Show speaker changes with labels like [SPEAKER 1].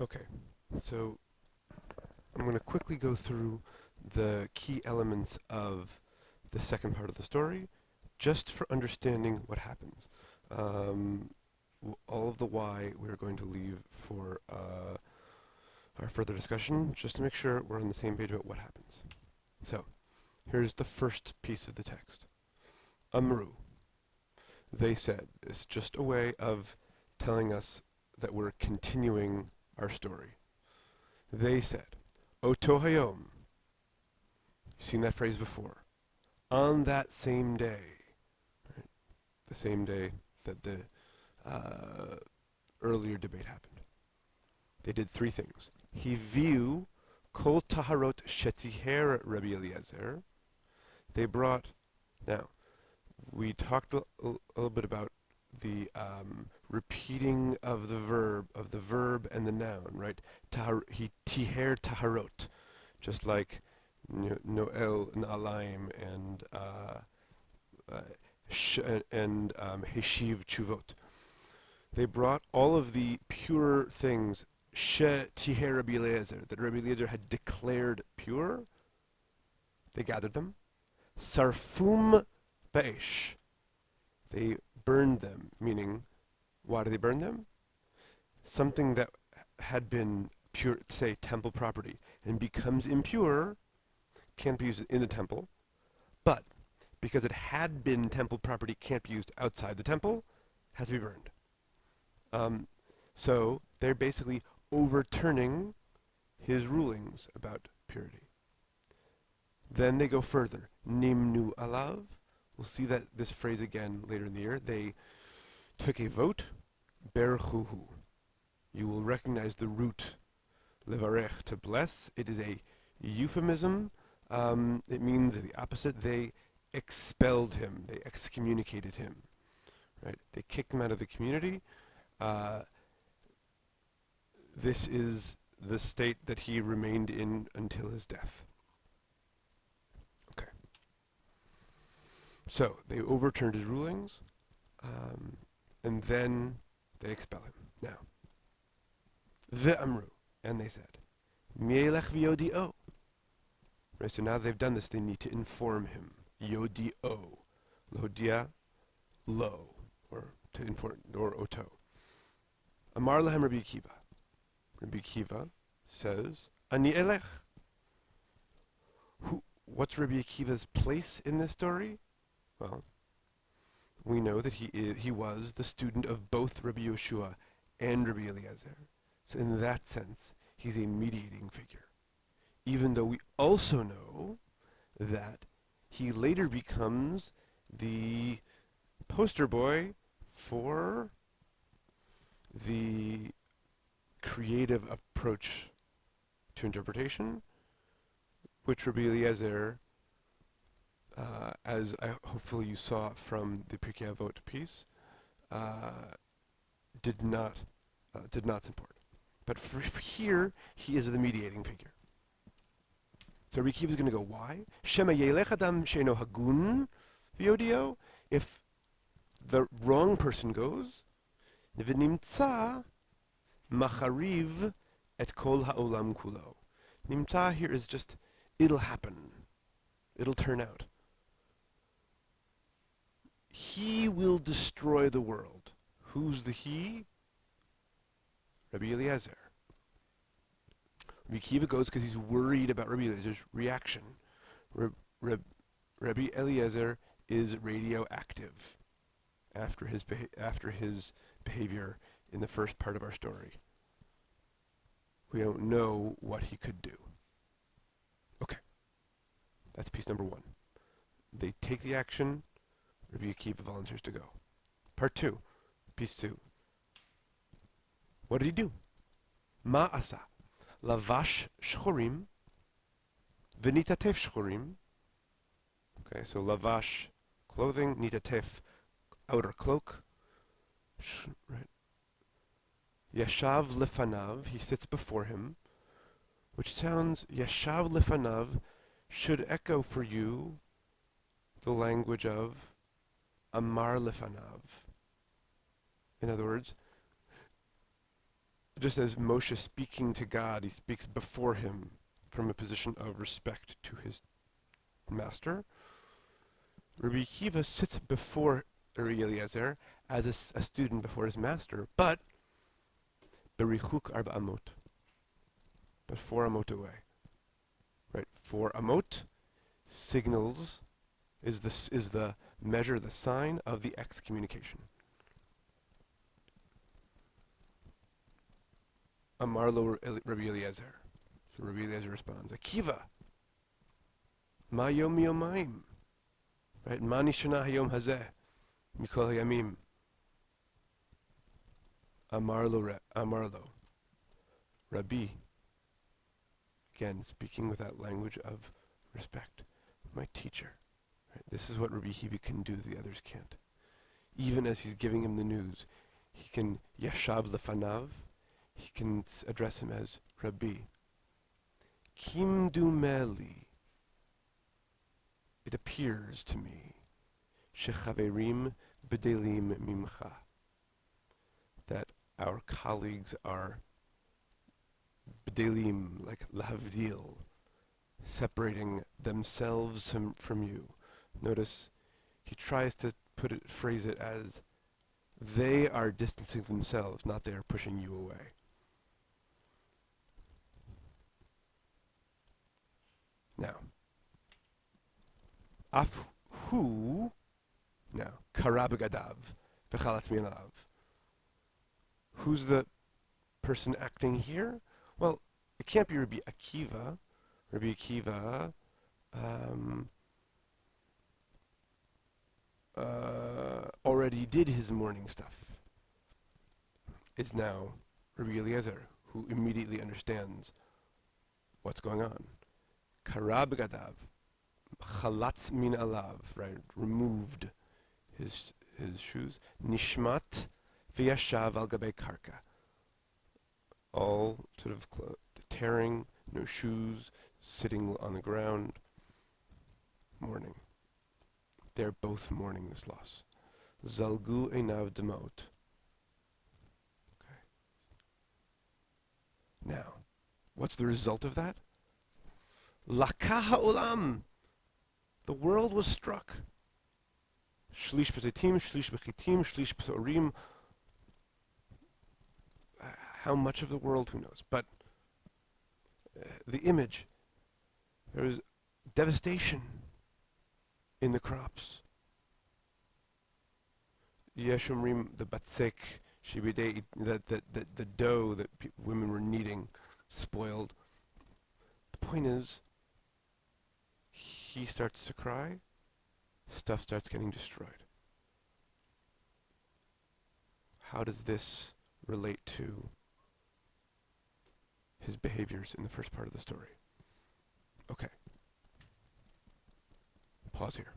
[SPEAKER 1] Okay, so I'm going to quickly go through the key elements of the second part of the story, just for understanding what happens. Um, all of the why we're going to leave for our further discussion, just to make sure we're on the same page about what happens. So, here's the first piece of the text. Amaru, they said, is just a way of telling us that we're continuing our story. They said, Oto hayom. You've seen that phrase before. On that same day, right? The same day that the earlier debate happened. They did three things. Hiviu kol taharot shetiher Rabbi Eliezer. They brought. Now, we talked a little bit about the repeating of the verb and the noun, right? He tiher taharot, just like Noel and Alaim and Heshiv Chuvot. They brought all of the pure things she tiher Rabbi Eliezer, that Rabbi Eliezer had declared pure. They gathered them. Sarfum Beish. They burned them, meaning, why do they burn them? Something that had been pure, say, temple property, and becomes impure, can't be used in the temple, but because it had been temple property, can't be used outside the temple, has to be burned. So they're basically overturning his rulings about purity. Then they go further. Nimnu alav. We'll see that this phrase again later in the year. They took a vote. Berchuhu. You will recognize the root levarech, to bless. It is a euphemism. It means the opposite. They expelled him. They excommunicated him. Right? They kicked him out of the community. This is the state that he remained in until his death. Okay. So they overturned his rulings, and then they expel him. Now, ve'amru, and they said, Mielech v'yodio. Right, so now they've done this, they need to inform him. Yodio. Lodia, lo, or to inform, or oto. Amar lahem Rabbi Akiva. Rabbi Akiva says, Ani elech. What's Rabbi Akiva's place in this story? Well, we know that he was the student of both Rabbi Yoshua and Rabbi Eliezer. So in that sense, he's a mediating figure. Even though we also know that he later becomes the poster boy for the creative approach to interpretation, which Rabbi Eliezer, as hopefully you saw from the Pirkei Avot piece, did not support. But for here, he is the mediating figure. So Rabbi Akiva is going to go, why? Shema yelech adam she'eno hagun v'yodio. If the wrong person goes, v'nimtza machariv et kol ha'olam kulo. Nimtza here is just, it'll happen. It'll turn out. He will destroy the world. Who's the he? Rabbi Eliezer. Rabbi Akiva goes because he's worried about Rabbi Eliezer's reaction. Rabbi Eliezer is radioactive after his behavior in the first part of our story. We don't know what he could do. Okay, that's piece number one. They take the action. Rabbi Akiva volunteers to go. Part two, piece two. What did he do? Ma asa. Lavash shchorim, v'nitatef shchorim. Okay, so lavash, clothing, nitatef, outer cloak. Right. Yashav lefanav, he sits before him, which sounds, Yashav lefanav should echo for you the language of Amar lefanav. In other words, just as Moshe speaking to God, he speaks before him from a position of respect to his master. Rabbi Akiva sits before Rabbi Eleazar as a student before his master, but berichuk arba amot, but 4 amot away. Right, 4 amot signals is the measure, the sign of the excommunication. Amaru Rabbi Eleazar. So Rabbi Eleazar responds, Akiva, ma yom yomayim. Right, ma nishana hayom hazeh, mikol hayamim. Amarlo. Rabbi, again, speaking with that language of respect, my teacher. Right, this is what Rabbi Akiva can do that the others can't. Even as he's giving him the news, he can yashab lefanav, he can address him as Rabbi. Kimdumeli, it appears to me, shechaverim bedelim mimcha, that our colleagues are bedelim, like lahavdil, separating themselves from you. Notice he tries to phrase it as they are distancing themselves, not they are pushing you away. Now, afhu, now, Carrabba gadav, v'chalatz mi'alav. Who's the person acting here? Well, it can't be Rabbi Akiva. Rabbi Akiva already did his morning stuff. It's now Rabbi Eleazar who immediately understands what's going on. Carrabba gadav, chalatz min alav, right, removed his shoes. Nishmat v'yashav al gabei karka. All sort of tearing, no shoes, sitting on the ground, mourning. They're both mourning this loss. Zalgu einav demot. Okay. Now, what's the result of that? Lakah ha'olam. The world was struck. Shlish b'zeitim, shlish b'chitim, shlish b'sorim. How much of the world, who knows? But the image, there was devastation in the crops. Yeshomrim, the batzek, shibidei, the dough that women were kneading, spoiled. The point is, he starts to cry, stuff starts getting destroyed. How does this relate to his behaviors in the first part of the story? Okay. Pause here.